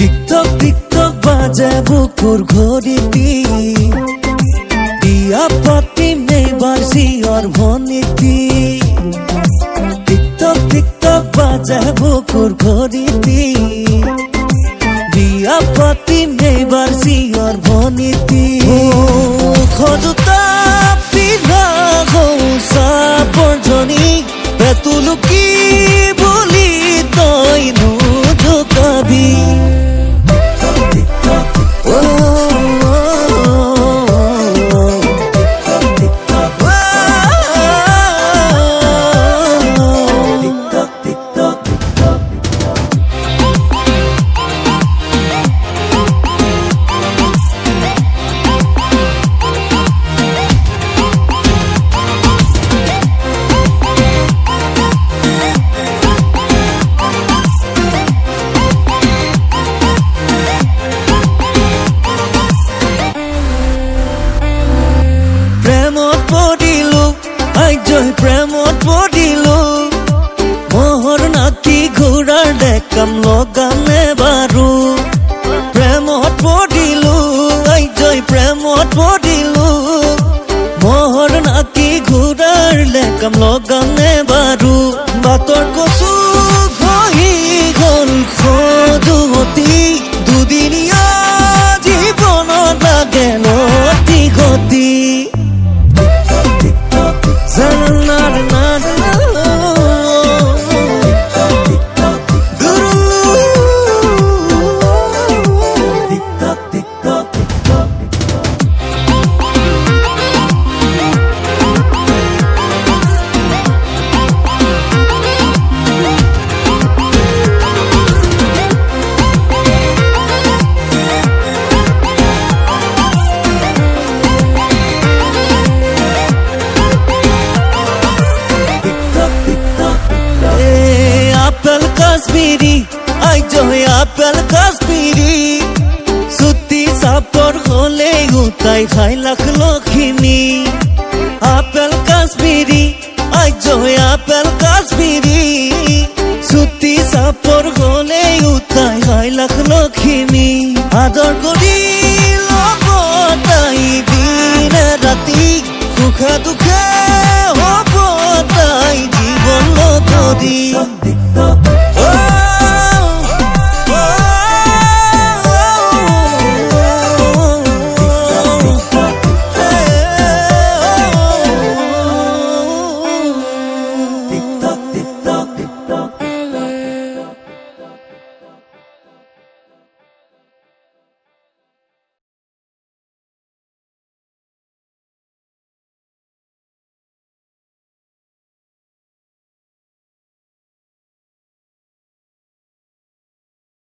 TikTok TikTok বাজে বুকুর ঘড়িটি দিয়া পাতিম এইবার জিয়র ভনিটি টিকটক টিকটক বাজে বুকুর ঘড়িটি দিয়া পাতিম এইবার জিয়র ভনিটি খজুতা পিনা গৌসা পর্জনী পেতুলুকি বলি তই নুজুকাবি প্রেমত পড়িলো মোহর নাকি ঘোড়ার দেখাম লগানে বারু প্রেমত পড়িলো প্রেমত পড়িলো মোহর নাকি ঘোড়ার দেখাম লগানে বারু বাতর কচু ঘহি গল খজুতি দুদিনীয়া জীবনত লাগে লতি গতি কাশ্মীরি আপেল কাশ্মীরি সুতি সাপর হলে উতাই খাই লাখ লক্ষ্মী আপেল কাশ্মীরি আপেল কাশ্মীরি সুতি সাপর হলে উতাই খাই লাখ লক্ষ্মী আদর করি